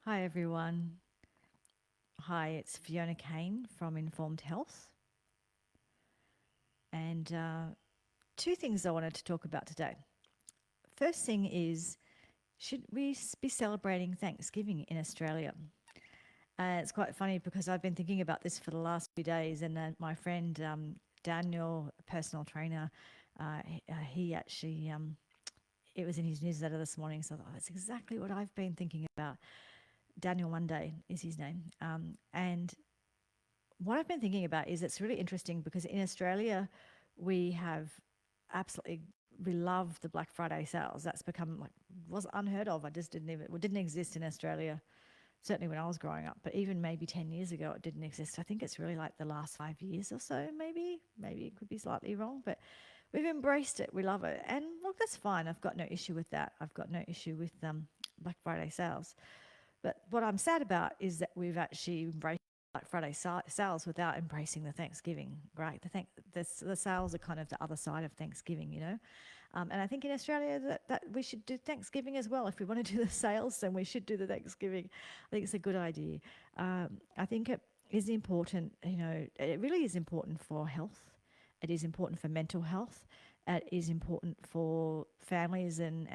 Hi, everyone. Hi, it's Fiona Kane from Informed Health. And two things I wanted to talk about today. First thing is, should we be celebrating Thanksgiving in Australia? It's quite funny because I've been thinking about this for the last few days, and my friend Daniel, a personal trainer, he actually, it was in his newsletter this morning, so I thought, oh, that's exactly what I've been thinking about. Daniel Monday is his name. And what I've been thinking about is it's really interesting because in Australia, we have absolutely, we love the Black Friday sales. That's become like, was unheard of. I just didn't even, it didn't exist in Australia, certainly when I was growing up, but even maybe 10 years ago, it didn't exist. I think it's really like the last 5 years or so, maybe it could be slightly wrong, but we've embraced it. We love it. And look, that's fine. I've got no issue with that. I've got no issue with Black Friday sales. But what I'm sad about is that we've actually embraced Black Friday sales without embracing the Thanksgiving, right? The sales are kind of the other side of Thanksgiving, you know. And I think in Australia that we should do Thanksgiving as well. If we want to do the sales, then we should do the Thanksgiving. I think it's a good idea. I think it is important, you know, it really is important for health. It is important for mental health. It is important for families and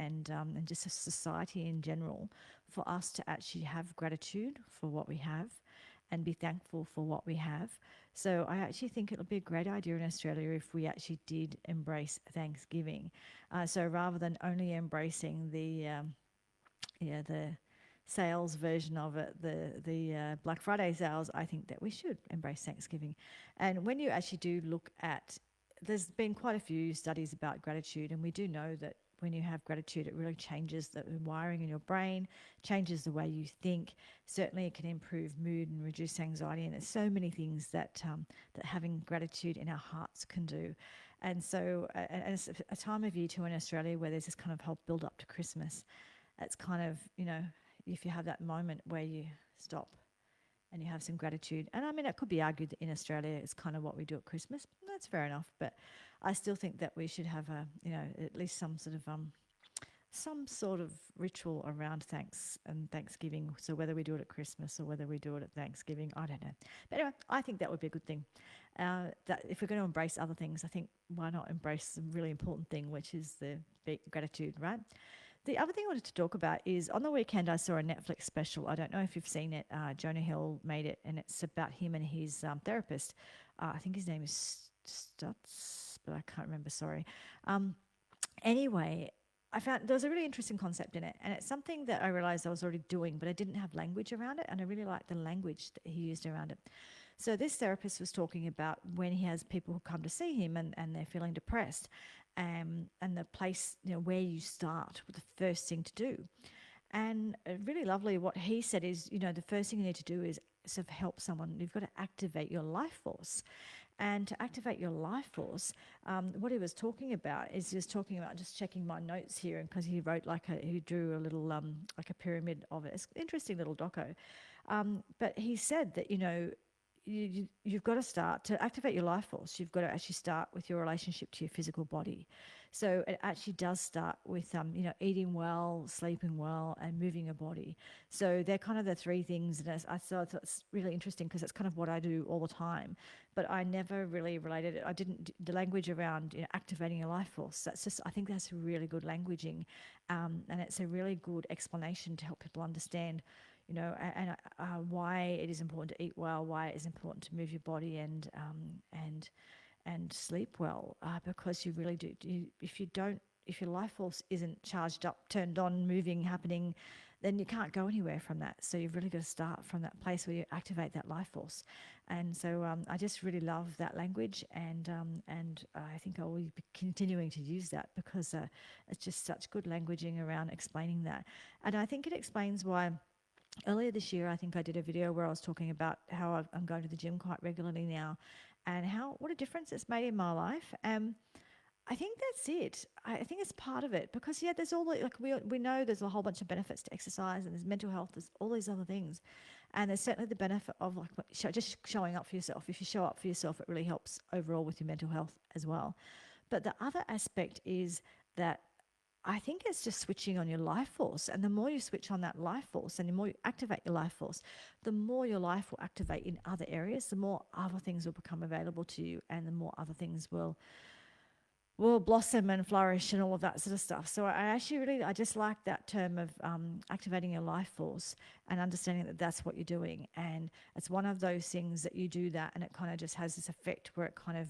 just a society in general for us to actually have gratitude for what we have and be thankful for what we have. So I actually think it would be a great idea in Australia if we actually did embrace Thanksgiving. So rather than only embracing the sales version of it, the Black Friday sales, I think that we should embrace Thanksgiving. And when you actually do look at, there's been quite a few studies about gratitude, and we do know that when you have gratitude, it really changes the wiring in your brain, changes the way you think. Certainly, it can improve mood and reduce anxiety, and there's so many things that having gratitude in our hearts can do. And so, and it's a time of year too in Australia where there's this kind of whole build up to Christmas. It's kind of, you know, if you have that moment where you stop and you have some gratitude. And I mean, it could be argued that in Australia, it's kind of what we do at Christmas. That's fair enough. But I still think that we should have at least some sort of ritual around thanks and Thanksgiving. So whether we do it at Christmas or whether we do it at Thanksgiving, I don't know. But anyway, I think that would be a good thing. That if we're going to embrace other things, I think why not embrace the really important thing, which is the gratitude, right? The other thing I wanted to talk about is on the weekend I saw a Netflix special. I don't know if you've seen it. Jonah Hill made it, and it's about him and his therapist. I think his name is Stutz, but I can't remember. Sorry. Um, anyway, I found there was a really interesting concept in it, and it's something that I realized I was already doing, but I didn't have language around it, and I really liked the language that he used around it. So this therapist was talking about when he has people who come to see him and they're feeling depressed, and the place, you know, where you start with the first thing to do. And really lovely, what he said is, you know, the first thing you need to do is sort of help someone. You've got to activate your life force. And to activate your life force, what he was talking about is just talking about just checking my notes here, and because he wrote he drew a little like a pyramid of it. It's an interesting little doco. But he said that, you know, you've got to start to activate your life force. You've got to actually start with your relationship to your physical body. So it actually does start with, you know, eating well, sleeping well, and moving your body. So they're kind of the three things. And I thought it's really interesting because it's kind of what I do all the time. But I never really related it. I didn't, the language around, you know, activating your life force. That's just, I think that's really good languaging. And it's a really good explanation to help people understand, you know, why it is important to eat well, why it is important to move your body and sleep well, because you really do. If you don't, if your life force isn't charged up, turned on, moving, happening, then you can't go anywhere from that. So you've really got to start from that place where you activate that life force. And so I just really love that language, and I think I will be continuing to use that because it's just such good languaging around explaining that. And I think it explains why earlier this year, I think I did a video where I was talking about how I'm going to the gym quite regularly now, and how what a difference it's made in my life. I think that's it. I think it's part of it because yeah, there's all the, like we know there's a whole bunch of benefits to exercise, and there's mental health, there's all these other things, and there's certainly the benefit of like just showing up for yourself. If you show up for yourself, it really helps overall with your mental health as well. But the other aspect is that I think it's just switching on your life force. And the more you switch on that life force and the more you activate your life force, the more your life will activate in other areas, the more other things will become available to you, and the more other things will blossom and flourish and all of that sort of stuff. So I actually really, I just like that term of activating your life force and understanding that that's what you're doing. And it's one of those things that you do that and it kind of just has this effect where it kind of,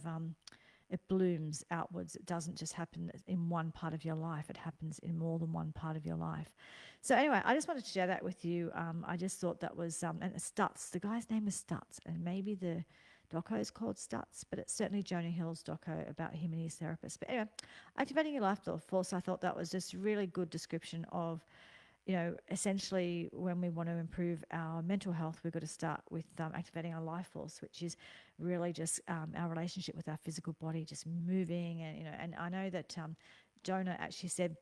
it blooms outwards. It doesn't just happen in one part of your life. It happens in more than one part of your life. So anyway, I just wanted to share that with you. I just thought that was, and Stutz, the guy's name is Stutz, and maybe the doco is called Stutz, but it's certainly Jonah Hill's doco about him and his therapist. But anyway, activating your life force, I thought that was just really good description of, essentially when we want to improve our mental health, we've got to start with activating our life force, which is really just our relationship with our physical body, just moving. And I know that Jonah actually said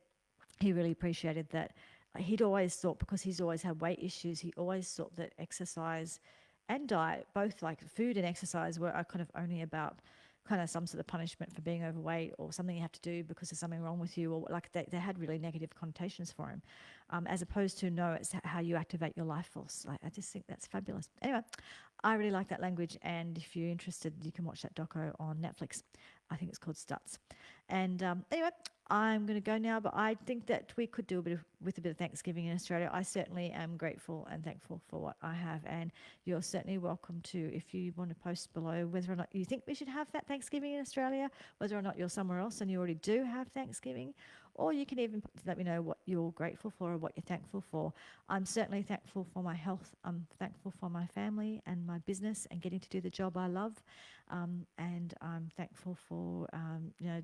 he really appreciated that. He'd always thought, because he's always had weight issues, he always thought that exercise and diet, both like food and exercise, were kind of only about kind of some sort of punishment for being overweight or something you have to do because there's something wrong with you, or like they had really negative connotations for him, as opposed to no, it's how you activate your life force. Like, I just think that's fabulous. Anyway, I really like that language, and if you're interested, you can watch that doco on Netflix. I think it's called Stutz. And anyway, I'm going to go now, but I think that we could do with a bit of Thanksgiving in Australia. I certainly am grateful and thankful for what I have, and you're certainly welcome to, if you want to post below whether or not you think we should have that Thanksgiving in Australia, whether or not you're somewhere else and you already do have Thanksgiving, or you can even let me know what you're grateful for or what you're thankful for. I'm certainly thankful for my health. I'm thankful for my family and my business and getting to do the job I love. And I'm thankful for,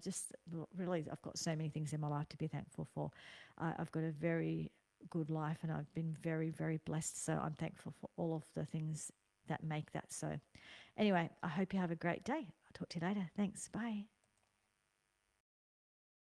just really, I've got so many things in my life to be thankful for. I've got a very good life and I've been very, very blessed. So I'm thankful for all of the things that make that so. Anyway, I hope you have a great day. I'll talk to you later. Thanks. Bye.